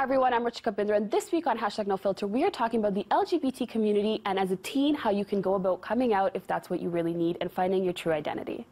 everyone, I'm Richika Bindra, and this week on #NoFilter, we are talking about the LGBT community and as a teen, how you can go about coming out if that's what you really need and finding your true identity.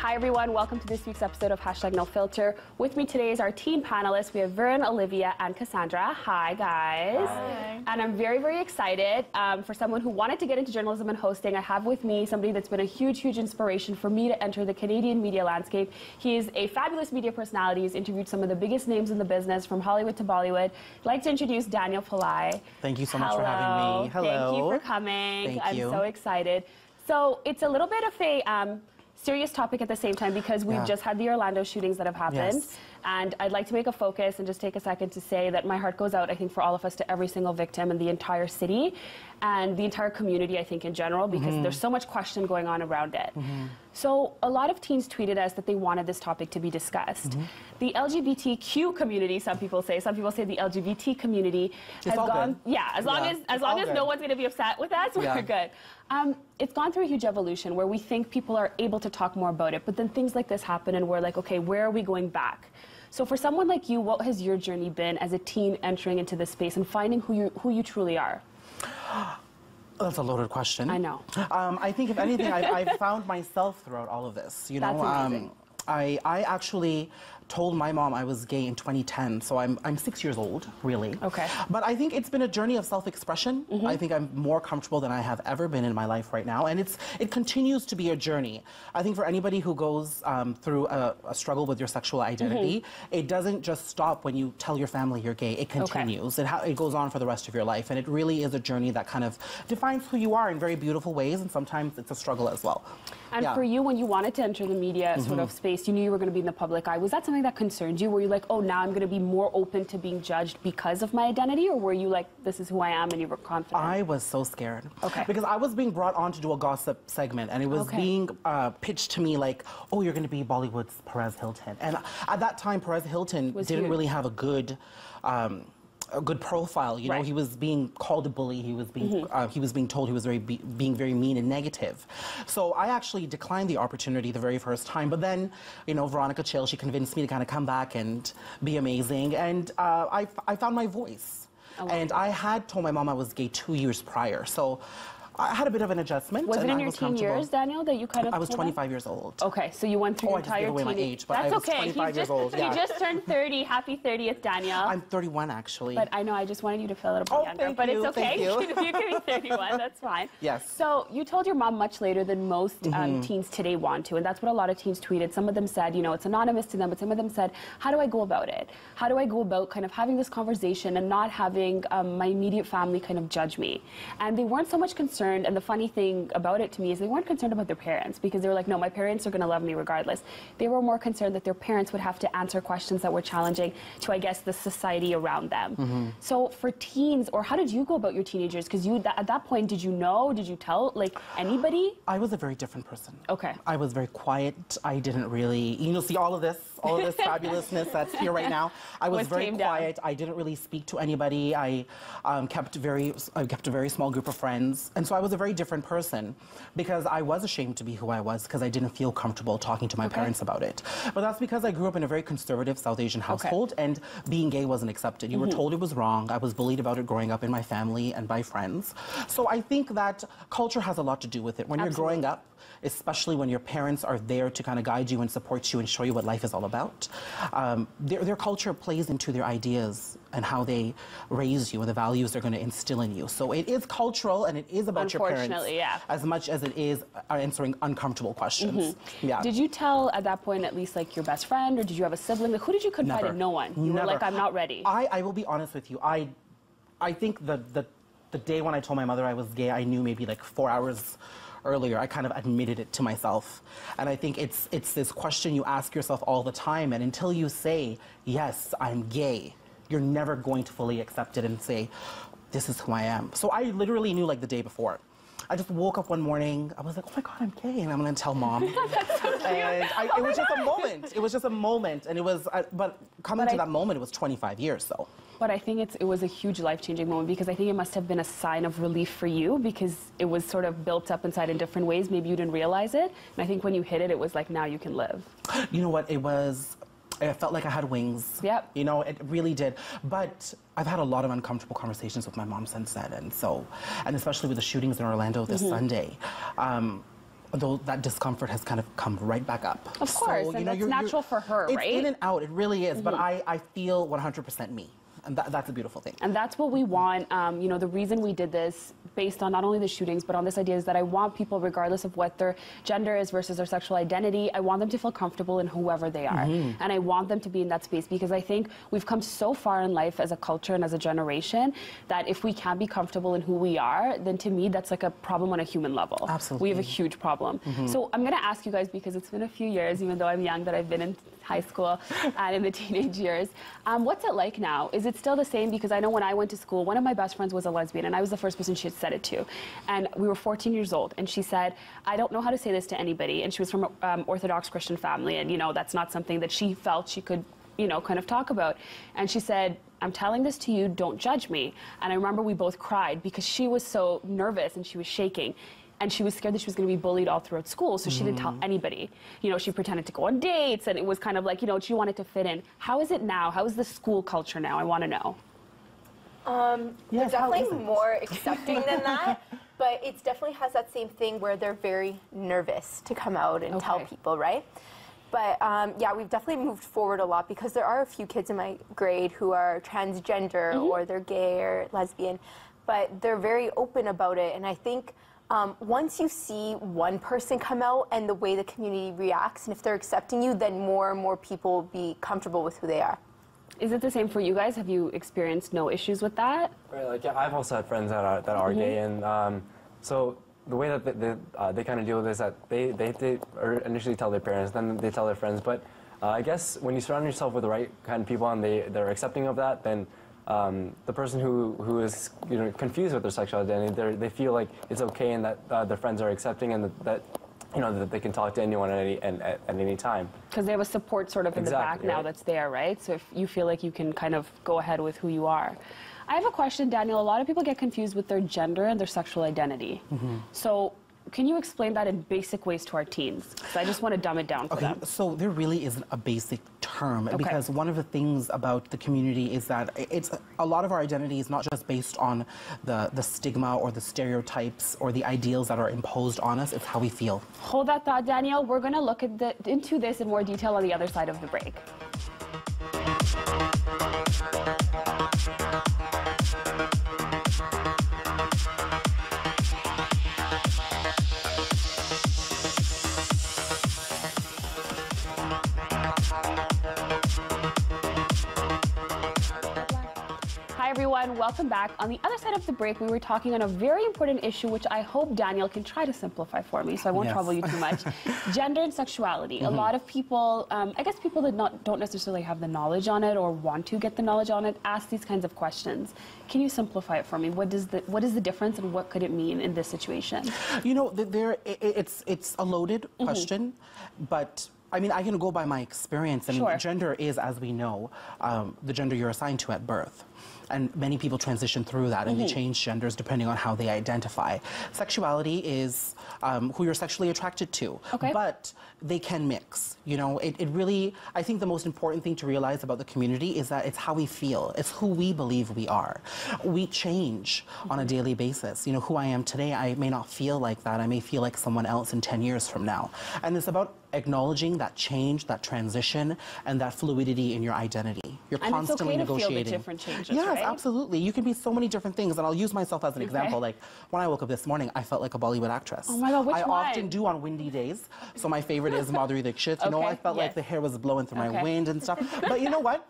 Hi everyone, welcome to this week's episode of #NoFilter. With me today is our teen panelists. We have Vern, Olivia, and Cassandra. Hi guys. Hi. And I'm very, very excited. For someone who wanted to get into journalism and hosting, I have with me somebody that's been a huge, huge inspiration for me to enter the Canadian media landscape. He is a fabulous media personality. He's interviewed some of the biggest names in the business, from Hollywood to Bollywood. I'd like to introduce Daniel Pillai. Thank you so much for having me. Hello. Thank you for coming. Thank you. I'm so excited. So it's a little bit of a serious topic at the same time because we've just had the Orlando shootings that have happened. Yes. And I'd like to make a focus and just take a second to say that my heart goes out, I think, for all of us, to every single victim in the entire city and the entire community, I think, in general, because there's so much question going on around it. So a lot of teens tweeted us that they wanted this topic to be discussed. The LGBTQ community, some people say the LGBT community has gone, as long as no one's going to be upset with us, we're good. It's gone through a huge evolution where we think people are able to talk more about it, but then things like this happen and we're like, okay, where are we going back? So for someone like you, what has your journey been as a teen entering into this space and finding who you truly are? That's a loaded question. I know. I think, if anything, I've found myself throughout all of this. You know, That's amazing. I actually told my mom I was gay in 2010, so I'm 6 years old, really. Okay. But I think it's been a journey of self-expression. I think I'm more comfortable than I have ever been in my life right now, and it continues to be a journey. I think for anybody who goes through a struggle with your sexual identity, it doesn't just stop when you tell your family you're gay. It continues. It goes on for the rest of your life, and it really is a journey that kind of defines who you are in very beautiful ways, and sometimes it's a struggle as well. And for you, when you wanted to enter the media sort of space, you knew you were going to be in the public eye. Was that something that concerned you? Were you like, oh, now I'm going to be more open to being judged because of my identity? Or were you like, this is who I am, and you were confident? I was so scared. Okay. Because I was being brought on to do a gossip segment, and it was being pitched to me like, oh, you're going to be Bollywood's Perez Hilton. And at that time, Perez Hilton didn't really have a good profile. You know, he was being called a bully. He was being told he was being very mean and negative. So I actually declined the opportunity the very first time. But then, you know, Veronica Chill, she convinced me to kind of come back and be amazing. And I found my voice. And I had told my mom I was gay 2 years prior. So I had a bit of an adjustment. Was it in your teen years, Daniel, that you kind of... I was 25 years old. Okay, so you went through your entire teen... I just gave away my age, but I was 25 years old. You just turned 30. Happy 30th, Daniel. I'm 31, actually. But I know, I just wanted you to feel a little bit younger. But it's okay. You can be 31, that's fine. Yes. So you told your mom much later than most teens today want to, and that's what a lot of teens tweeted. Some of them said, you know, it's anonymous to them, but some of them said, how do I go about it? How do I go about kind of having this conversation and not having my immediate family kind of judge me? And they weren't so much concerned, and the funny thing about it to me is they weren't concerned about their parents, because they were like, no, my parents are going to love me regardless. They were more concerned that their parents would have to answer questions that were challenging to, I guess, the society around them. So for teens, or how did you go about your teenagers? Because at that point, did you know? Did you tell, like, anybody? I was a very different person. Okay. I was very quiet. I didn't really, you know, see all of this fabulousness that's here right now. I was very quiet. I didn't really speak to anybody. I kept a very small group of friends, and so I was a very different person because I was ashamed to be who I was because I didn't feel comfortable talking to my parents about it. But that's because I grew up in a very conservative South Asian household, and being gay wasn't accepted. You were told it was wrong. I was bullied about it growing up in my family and by friends. So I think that culture has a lot to do with it. When you're growing up, especially when your parents are there to kind of guide you and support you and show you what life is all about, their culture plays into their ideas and how they raise you and the values they're going to instill in you. So it is cultural, and it is about your parents as much as it is answering uncomfortable questions. Did you tell at that point at least like your best friend, or did you have a sibling? Like, who did you confide in? No one. You were like, I'm not ready. I will be honest with you. I think the day when I told my mother I was gay, I knew maybe like 4 hours earlier. I kind of admitted it to myself. And I think it's this question you ask yourself all the time, and until you say, yes, I'm gay, you're never going to fully accept it and say, this is who I am. So I literally knew like the day before. I just woke up one morning. I was like, oh my God, I'm gay, and I'm gonna tell mom. It was just a moment. It was just a moment, and it was. But coming to that moment, it was 25 years though. But I think it was a huge life-changing moment because I think it must have been a sign of relief for you because it was sort of built up inside in different ways. Maybe you didn't realize it. And I think when you hit it, it was like, now you can live. You know what? I felt like I had wings. Yep. You know, it really did. But I've had a lot of uncomfortable conversations with my mom since then. And especially with the shootings in Orlando this Sunday. Though that discomfort has kind of come right back up. Of course, so, and that's natural for her, right? It's in and out, it really is. But I feel 100% me. And that's a beautiful thing. And that's what we want. You know, the reason we did this, based on not only the shootings, but on this idea is that I want people, regardless of what their gender is versus their sexual identity, I want them to feel comfortable in whoever they are. And I want them to be in that space because I think we've come so far in life as a culture and as a generation that if we can't be comfortable in who we are, then to me, that's like a problem on a human level. Absolutely. We have a huge problem. So I'm going to ask you guys, because it's been a few years, even though I'm young, that I've been in high school and in the teenage years. What's it like now? Is it still the same? Because I know when I went to school, one of my best friends was a lesbian, and I was the first person she had said it to. And we were 14 years old, and she said, I don't know how to say this to anybody. And she was from an Orthodox Christian family, and, you know, that's not something that she felt she could, you know, kind of talk about. And she said, I'm telling this to you, don't judge me. And I remember we both cried because she was so nervous and she was shaking. And she was scared that she was going to be bullied all throughout school, so she didn't tell anybody. You know, she pretended to go on dates, and it was kind of like, you know, she wanted to fit in. How is it now? How is the school culture now? I want to know. They're definitely more accepting than that, but it definitely has that same thing where they're very nervous to come out and tell people, right? But yeah, we've definitely moved forward a lot because there are a few kids in my grade who are transgender or they're gay or lesbian, but they're very open about it, and I think once you see one person come out and the way the community reacts, and if they're accepting you, then more and more people will be comfortable with who they are. Is it the same for you guys? Have you experienced no issues with that? Right, like, yeah, I've also had friends that are gay, and so the way that they kind of deal with this is that they initially tell their parents, then they tell their friends, but I guess when you surround yourself with the right kind of people and they're accepting of that, then the person who is, you know, confused with their sexual identity, they feel like it's okay and that their friends are accepting and that you know, that they can talk to anyone at any time. Because they have a support sort of in the back now that's there, right? So if you feel like you can kind of go ahead with who you are. I have a question, Daniel. A lot of people get confused with their gender and their sexual identity. So can you explain that in basic ways to our teens? Because I just want to dumb it down for them. So there really isn't a basic term because one of the things about the community is that it's a lot of our identity is not just based on the stigma or the stereotypes or the ideals that are imposed on us. It's how we feel. Hold that thought, Daniel. We're going to look at into this in more detail on the other side of the break. Hi everyone, welcome back. On the other side of the break, we were talking on a very important issue, which I hope Daniel can try to simplify for me, so I won't trouble you too much. Gender and sexuality. A lot of people, I guess people that don't necessarily have the knowledge on it or want to get the knowledge on it, ask these kinds of questions. Can you simplify it for me? What is the difference and what could it mean in this situation? You know, it's a loaded question, but I mean, I can go by my experience, and gender is, as we know, the gender you're assigned to at birth. And many people transition through that, and they change genders depending on how they identify. Sexuality is who you're sexually attracted to, but they can mix. You know, it really, I think the most important thing to realize about the community is that it's how we feel. It's who we believe we are. We change on a daily basis. You know, who I am today, I may not feel like that. I may feel like someone else in 10 years from now. And it's about acknowledging that change, that transition, and that fluidity in your identity. You're constantly negotiating. And it's okay to feel the different changes, yes, right? absolutely. You can be so many different things, and I'll use myself as an example. Like, when I woke up this morning, I felt like a Bollywood actress. Oh my God, which one? I often do on windy days. So my favorite is Madhuri Dixit. You know, I felt like the hair was blowing through my wind and stuff. But you know what?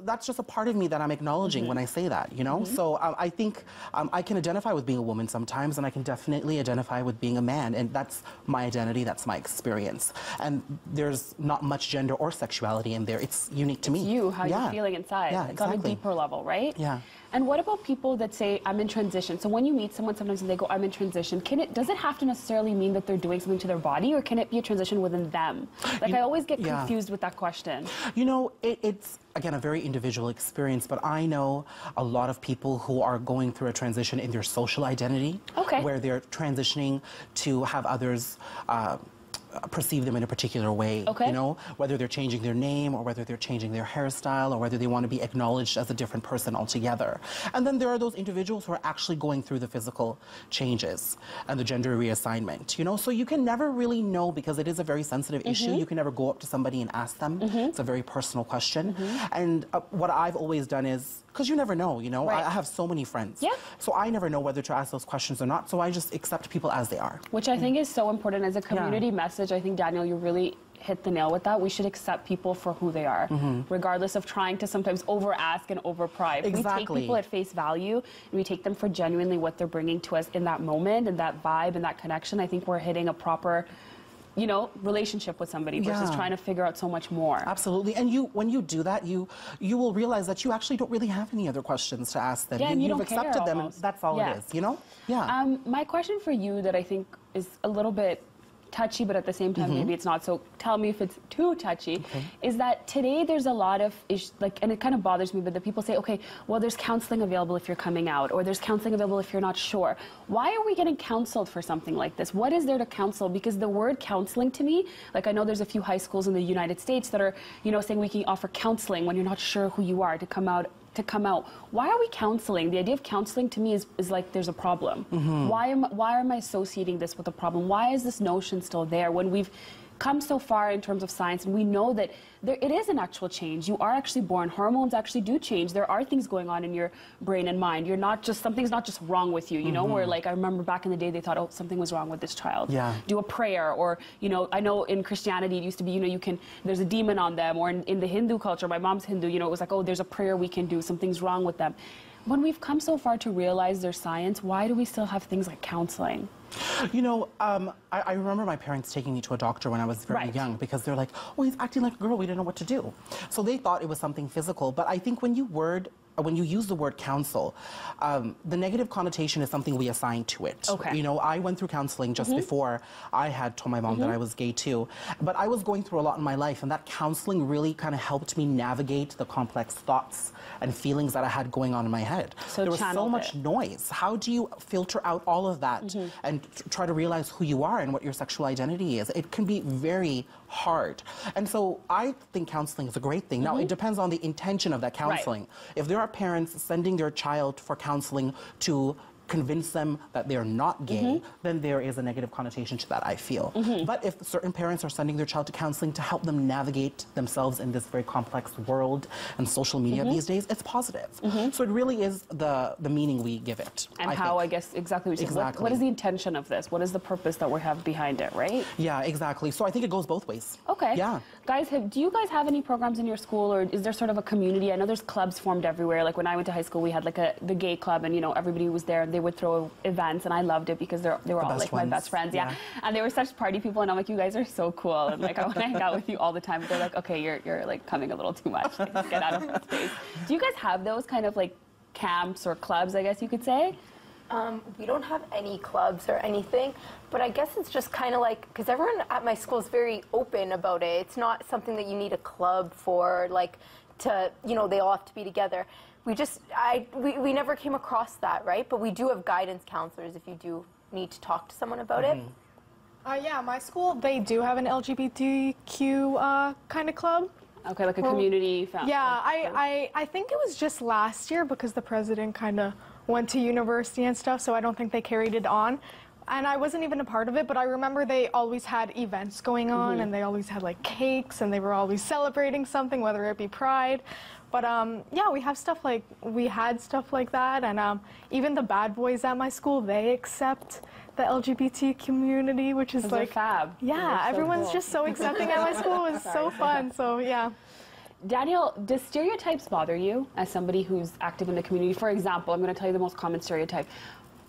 that's just a part of me that I'm acknowledging when I say that, you know? So I think I can identify with being a woman sometimes, and I can definitely identify with being a man, and that's my identity, that's my experience. And there's not much gender or sexuality in there. It's unique to me. It's you, how you're feeling inside. Yeah, it's on a deeper level, right? Yeah. And what about people that say, I'm in transition? So when you meet someone, sometimes they go, I'm in transition. Does it have to necessarily mean that they're doing something to their body, or can it be a transition within them? Like, I always get confused with that question. You know, it's, again, a very individual experience, but I know a lot of people who are going through a transition in their social identity, where they're transitioning to have others perceive them in a particular way, you know, whether they're changing their name or whether they're changing their hairstyle or whether they want to be acknowledged as a different person altogether. And then there are those individuals who are actually going through the physical changes and the gender reassignment, you know, so you can never really know because it is a very sensitive issue. You can never go up to somebody and ask them. It's a very personal question. And what I've always done is, because you never know, you know, I have so many friends. So I never know whether to ask those questions or not, so I just accept people as they are. Which I think is so important as a community message. I think, Daniel, you really hit the nail with that. We should accept people for who they are, regardless of trying to sometimes over-ask and over-pry. If we take people at face value and we take them for genuinely what they're bringing to us in that moment and that vibe and that connection, I think we're hitting a proper, you know, relationship with somebody versus trying to figure out so much more. Absolutely. And when you do that, you will realize that you actually don't really have any other questions to ask them. And you've accepted them, and that's all it is, you know? My question for you that I think is a little bit touchy, but at the same time maybe it's not, so tell me if it's too touchy, is that today there's a lot of and it kind of bothers me, but the people say, okay, well, there's counseling available if you're coming out, or there's counseling available if you're not sure. Why are we getting counseled for something like this? What is there to counsel? Because the word counseling to me, like, I know there's a few high schools in the United States that are, you know, saying we can offer counseling when you're not sure who you are to come out. Why are we counseling? The idea of counseling to me is like there's a problem. Why am I associating this with a problem? Why is this notion still there when we've come so far in terms of science and we know that it is an actual change? You are actually born. Hormones actually do change. There are things going on in your brain and mind. You're not just, something's not just wrong with you, you know, where, like, I remember back in the day they thought, oh, something was wrong with this child. Do a prayer, or, you know, I know in Christianity it used to be, you know, there's a demon on them, or in the Hindu culture, my mom's Hindu, you know, it was like, oh, there's a prayer we can do, something's wrong with them. When we've come so far to realize there's science, why do we still have things like counseling? You know, I remember my parents taking me to a doctor when I was very young because they're like, oh, he's acting like a girl, we didn't know what to do. So they thought it was something physical, but I think when you use the word counsel, the negative connotation is something we assign to it. You know, I went through counseling just before I had told my mom that I was gay too, but I was going through a lot in my life, and that counseling really kind of helped me navigate the complex thoughts and feelings that I had going on in my head. So there was so much noise. How do you filter out all of that and try to realize who you are and what your sexual identity is? It can be very hard. And so I think counseling is a great thing. Now, it depends on the intention of that counseling. If there are parents sending their child for counseling to convince them that they're not gay, then there is a negative connotation to that, I feel. But if certain parents are sending their child to counseling to help them navigate themselves in this very complex world and social media these days, it's positive. So it really is the meaning we give it. And I guess, exactly what you said. What is the intention of this? What is the purpose that we have behind it, right? Yeah, exactly. So I think it goes both ways. Okay. Yeah. Guys, do you guys have any programs in your school, or is there sort of a community? I know there's clubs formed everywhere. Like when I went to high school, we had like the gay club, and, you know, everybody was there, and they would throw events, and I loved it because they were all like my best friends. And they were such party people, and I'm like, you guys are so cool, and like I want to hang out with you all the time. But they're like, okay, you're like coming a little too much. Like, get out of my space. Do you guys have those kind of like camps or clubs, I guess you could say? We don't have any clubs or anything, but I guess it's just kind of like, because everyone at my school is very open about it. It's not something that you need a club for, like, to, you know, they all have to be together. We never came across that, right? But we do have guidance counselors if you do need to talk to someone about it. Yeah, my school, they do have an LGBTQ kind of club. Okay, like a community found. Yeah, I think it was just last year because the president kind of went to university and stuff, so I don't think they carried it on. And I wasn't even a part of it, but I remember they always had events going on, and they always had like cakes, and they were always celebrating something, whether it be Pride. But yeah, we had stuff like that, and even the bad boys at my school, they accept the LGBT community, which is like fab. Yeah, everyone's just so accepting at my school. It's so fun. So yeah. Daniel, does stereotypes bother you as somebody who's active in the community? For example, I'm going to tell you the most common stereotype.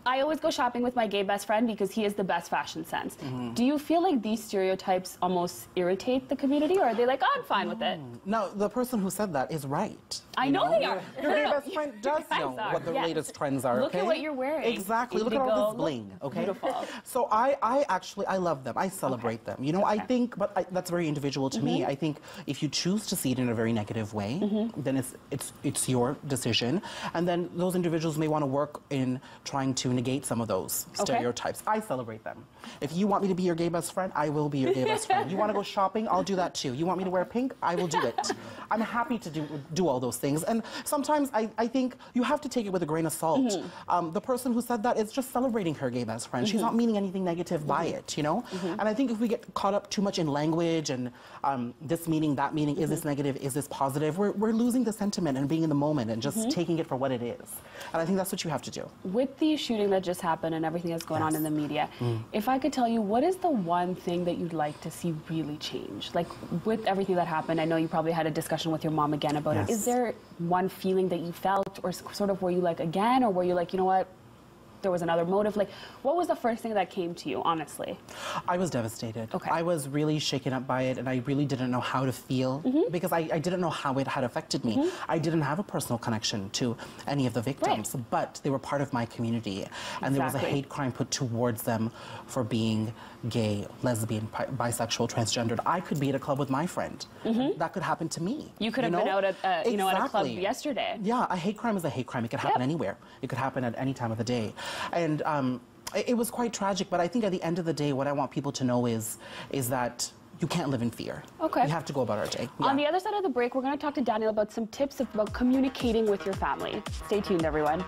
I always go shopping with my gay best friend because he has the best fashion sense. Do you feel like these stereotypes almost irritate the community, or are they like, oh, I'm fine with it? No, the person who said that is right. I know they are. Your gay best friend does know what the latest trends are. Look at what you're wearing. Exactly. Look at all this bling. Okay. Beautiful. So I actually love them. I celebrate them. You know, I think, but that's very individual to me. I think if you choose to see it in a very negative way, then it's your decision, and then those individuals may want to work in trying to negate some of those stereotypes. I celebrate them. If you want me to be your gay best friend, I will be your gay best friend. You want to go shopping, I'll do that too. You want me to wear pink, I will do it. I'm happy to do all those things. And sometimes I think you have to take it with a grain of salt. The person who said that is just celebrating her gay best friend. She's not meaning anything negative by it, you know? And I think if we get caught up too much in language and this meaning, that meaning, is this negative, is this positive, we're losing the sentiment and being in the moment and just taking it for what it is. And I think that's what you have to do. With the shooting that just happened and everything that's going on in the media, if I could tell you, what is the one thing that you'd like to see really change? Like, with everything that happened, I know you probably had a discussion with your mom again about it. Is there one feeling that you felt, or sort of were you like, again, or were you like, you know what, there was another motive? Like, what was the first thing that came to you, honestly? I was devastated. Okay. I was really shaken up by it, and I really didn't know how to feel because I didn't know how it had affected me. I didn't have a personal connection to any of the victims, but they were part of my community, and there was a hate crime put towards them for being gay, lesbian, bisexual, transgendered. I could be at a club with my friend. That could happen to me. You could have been out at, at a club yesterday. Yeah, a hate crime is a hate crime. It could happen anywhere. It could happen at any time of the day. And it was quite tragic, but I think at the end of the day, what I want people to know is that you can't live in fear. Okay. We have to go about our day. On the other side of the break, we're going to talk to Daniel about some tips about communicating with your family. Stay tuned, everyone.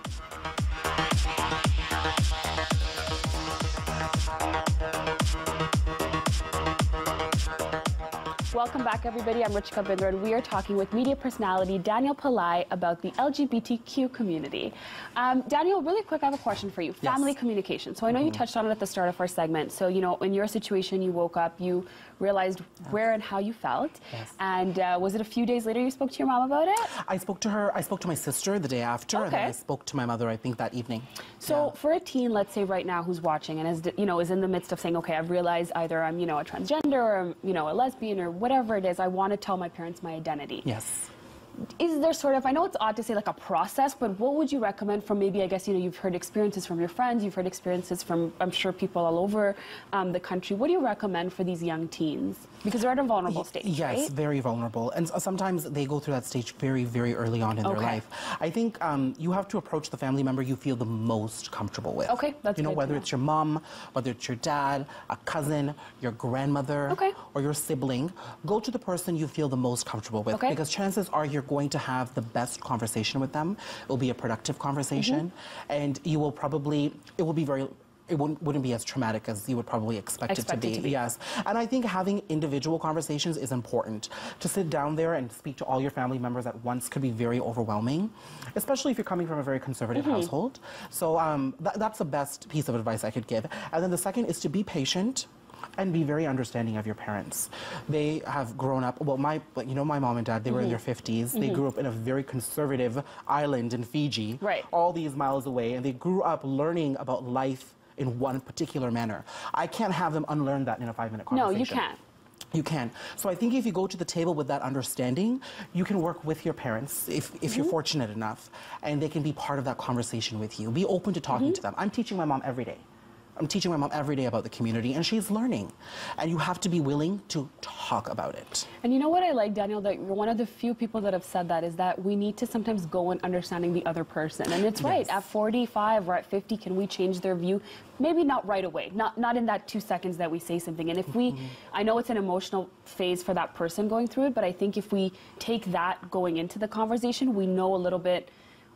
Welcome back, everybody. I'm Richika Bindra, and we are talking with media personality Daniel Pillai about the LGBTQ community. Daniel, really quick, I have a question for you. Family communication. So I know you touched on it at the start of our segment. So, you know, in your situation, you woke up, you realized where and how you felt. And was it a few days later you spoke to your mom about it? I spoke to her. I spoke to my sister the day after, and then I spoke to my mother, I think, that evening. So for a teen, let's say right now, who's watching and is in the midst of saying, okay, I've realized either I'm, a transgender or, a lesbian or whatever it is, I want to tell my parents my identity. Yes. Is there sort of, I know it's odd to say like a process, but what would you recommend from maybe, I guess, you've heard experiences from your friends, you've heard experiences from, I'm sure, people all over the country. What do you recommend for these young teens? Because they're at a vulnerable stage, Yes, right? very vulnerable. And sometimes they go through that stage very, very early on in their life. I think you have to approach the family member you feel the most comfortable with. Okay, that's good. Whether it's your mom, whether it's your dad, a cousin, your grandmother, or your sibling, go to the person you feel the most comfortable with. Because chances are you're going to have the best conversation with them. It will be a productive conversation, and you will probably, it wouldn't be as traumatic as you would probably expect it to be. Yes. And I think having individual conversations is important. To sit down there and speak to all your family members at once could be very overwhelming, especially if you're coming from a very conservative household. So that's the best piece of advice I could give. And then the second is to be patient and be very understanding of your parents. They have grown up, well, my mom and dad, they were in their 50s. They grew up in a very conservative island in Fiji, all these miles away, and they grew up learning about life in one particular manner. I can't have them unlearn that in a 5-minute conversation. No, you can't. You can. So I think if you go to the table with that understanding, you can work with your parents, if you're fortunate enough, and they can be part of that conversation with you. Be open to talking to them. I'm teaching my mom every day. I'm teaching my mom every day about the community, and she's learning. And you have to be willing to talk about it. And you know what I like, Daniel, that you're one of the few people that have said that, is that we need to sometimes go in understanding the other person. And it's right, at 45 or at 50, can we change their view? Maybe not right away, not in that 2 seconds that we say something. And if we, I know it's an emotional phase for that person going through it, but I think if we take that going into the conversation, we know a little bit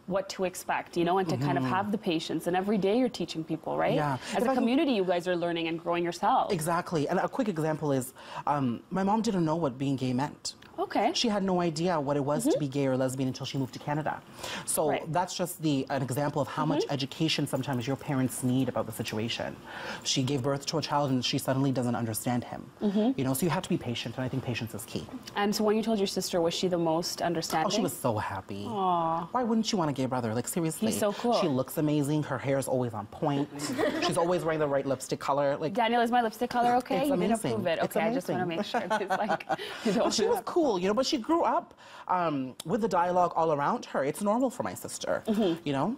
what to expect, and to kind of have the patience. And every day you're teaching people, right? Yeah. As a community, you guys are learning and growing yourselves. Exactly. And a quick example is, my mom didn't know what being gay meant. Okay. She had no idea what it was to be gay or lesbian until she moved to Canada. So that's just an example of how much education sometimes your parents need about the situation. She gave birth to a child and she suddenly doesn't understand him. You know, so you have to be patient, and I think patience is key. And so when you told your sister, was she the most understanding? Oh, she was so happy. Aww. Why wouldn't you want a gay brother? Like, seriously. He's so cool. She looks amazing. Her hair is always on point. She's always wearing the right lipstick color. Like, Daniel, is my lipstick color okay? It's You didn't amazing. approve it. It's Okay, I just want to amazing. make sure. It's like, you don't she was cool, you know, but she grew up with the dialogue all around her. It's normal for my sister, you know?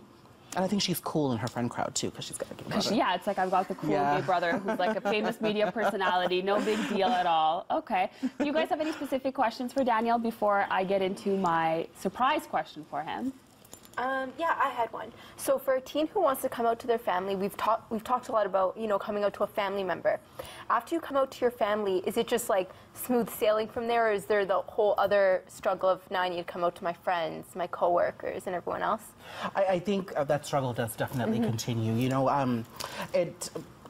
And I think she's cool in her friend crowd, too, because she's got a gay brother. Yeah, it's like I've got the cool gay brother who's like a famous media personality. No big deal at all. Okay. Do you guys have any specific questions for Daniel before I get into my surprise question for him? Yeah, I had one. So for a teen who wants to come out to their family, we've talked a lot about, you know, coming out to a family member. After you come out to your family, is it just like smooth sailing from there, or is there the whole other struggle of now I need to come out to my friends, my coworkers, and everyone else? I think that struggle does definitely continue. You know,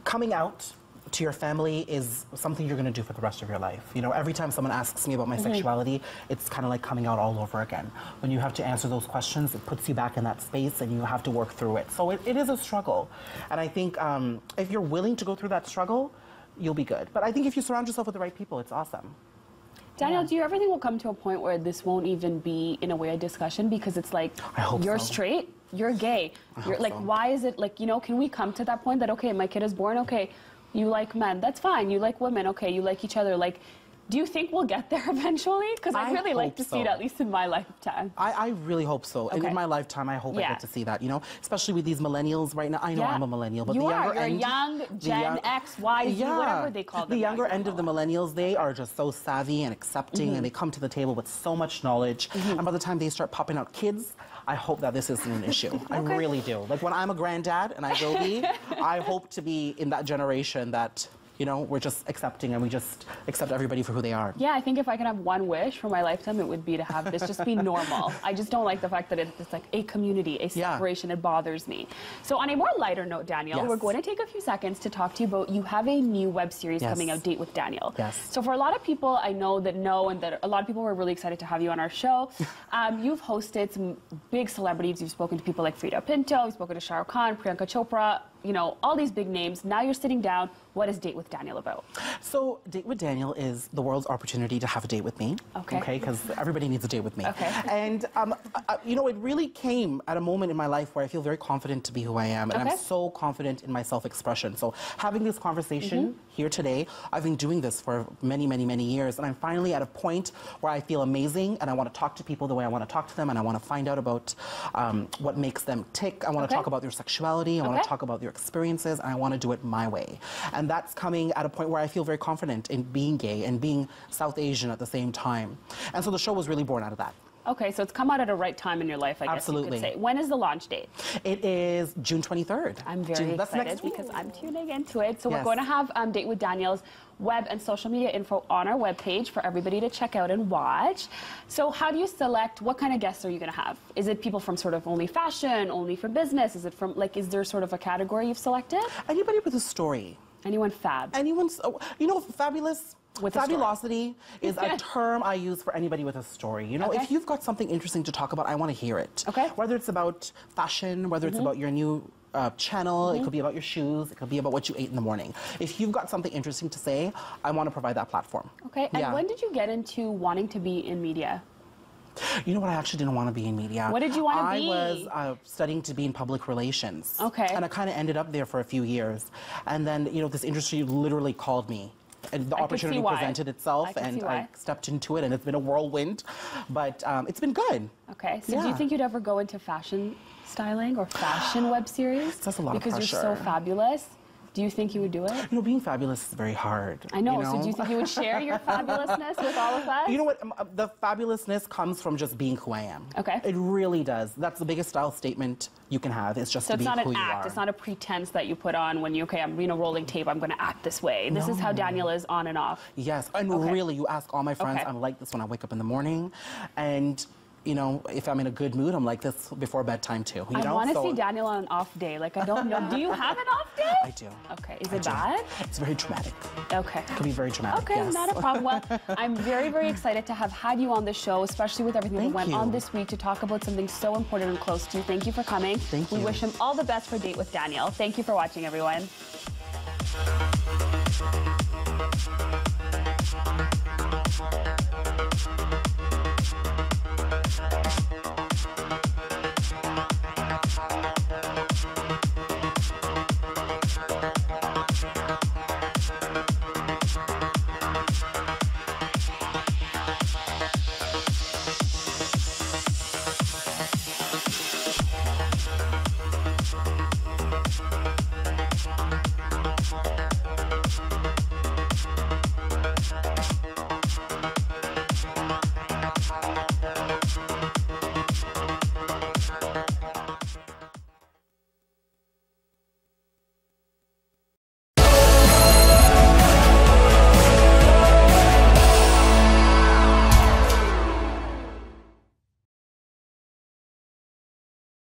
coming out to your family is something you're going to do for the rest of your life. You know, every time someone asks me about my sexuality, it's kind of like coming out all over again. When you have to answer those questions, it puts you back in that space and you have to work through it. So it is a struggle. And I think if you're willing to go through that struggle, you'll be good. But I think if you surround yourself with the right people, it's awesome. Daniel, do you ever think we'll come to a point where this won't even be, in a way, a discussion? Because it's like, I hope you're so. straight, you're gay. You're like, why is it, like, you know, can we come to that point that, okay, my kid is born, okay, you like men, that's fine. You like women, okay, you like each other. Like, do you think we'll get there eventually? Because I'd really like to see it, at least in my lifetime. I really hope so. And Okay. in my lifetime, I hope I get to see that, you know? Especially with these millennials right now. I know I'm a millennial, but you the younger you're end... young, Gen X, Y, Z, whatever they call them. The younger end of the millennials, they are just so savvy and accepting, and they come to the table with so much knowledge. And by the time they start popping out kids, I hope that this isn't an issue. I really do. Like, when I'm a granddad, and I will be, I hope to be in that generation that... You know, we're just accepting, and we just accept everybody for who they are. Yeah, I think if I can have one wish for my lifetime, it would be to have this just be normal. I just don't like the fact that it's like a community, a separation. It bothers me. So on a more lighter note, Daniel, we're going to take a few seconds to talk to you about, you have a new web series coming out, Date with Daniel. So for a lot of people I know that know, and that a lot of people were really excited to have you on our show, you've hosted some big celebrities. You've spoken to people like Frida Pinto, you've spoken to Shah Rukh Khan, Priyanka Chopra, you know, all these big names. Now you're sitting down. What is Date with Daniel about? So Date with Daniel is the world's opportunity to have a date with me. Okay, because everybody needs a date with me. And, you know, it really came at a moment in my life where I feel very confident to be who I am. And I'm so confident in my self-expression. So having this conversation here today, I've been doing this for many, many, many years. And I'm finally at a point where I feel amazing. And I want to talk to people the way I want to talk to them. And I want to find out about what makes them tick. I want to talk about their sexuality. I want to talk about their experiences. And I want to do it my way. And that's coming at a point where I feel very confident in being gay and being South Asian at the same time. And so the show was really born out of that. Okay, so it's come out at a right time in your life, I guess you could say. When is the launch date? It is June 23rd. I'm very excited because I'm tuning into it. So we're going to have Date with Daniel's web and social media info on our webpage for everybody to check out and watch. So how do you select, what kind of guests are you going to have? Is it people from sort of only fashion, only for business? Is it from, like, is there sort of a category you've selected? Anybody with a story. Anyone fab? Anyone's, you know, fabulous. Fabulosity is a term I use for anybody with a story. You know, if you've got something interesting to talk about, I want to hear it. Whether it's about fashion, whether it's about your new channel, it could be about your shoes, it could be about what you ate in the morning. If you've got something interesting to say, I want to provide that platform. And when did you get into wanting to be in media? You know what? I actually didn't want to be in media. What did you want to be? I was studying to be in public relations. Okay. And I kind of ended up there for a few years. And then, you know, this industry literally called me. And the opportunity presented itself, and I stepped into it, and it's been a whirlwind. But it's been good. Okay. So do you think you'd ever go into fashion styling or fashion web series? That's a lot of pressure. Because you're so fabulous. Do you think you would do it? You know, being fabulous is very hard. I know. You know? So do you think you would share your fabulousness with all of us? You know what? The fabulousness comes from just being who I am. Okay. It really does. That's the biggest style statement you can have. It's just to be who you are. So it's not an act. It's not a pretense that you put on when you, okay, I'm, you know, rolling tape. I'm going to act this way. This is how Daniel is on and off. Yes. And really, you ask all my friends, I'm like this when I wake up in the morning. And you know, if I'm in a good mood, I'm like this before bedtime too. You know? I want to see Daniel on an off day. Like, I don't know. Do you have an off day? I do. Okay. Is it bad? It's very traumatic. Okay. It can be very traumatic. Okay, yes. not a problem. Well, I'm very, very excited to have had you on the show, especially with everything that went on this week, to talk about something so important and close to you. Thank you for coming. Thank you. We wish him all the best for Date with Daniel. Thank you for watching, everyone.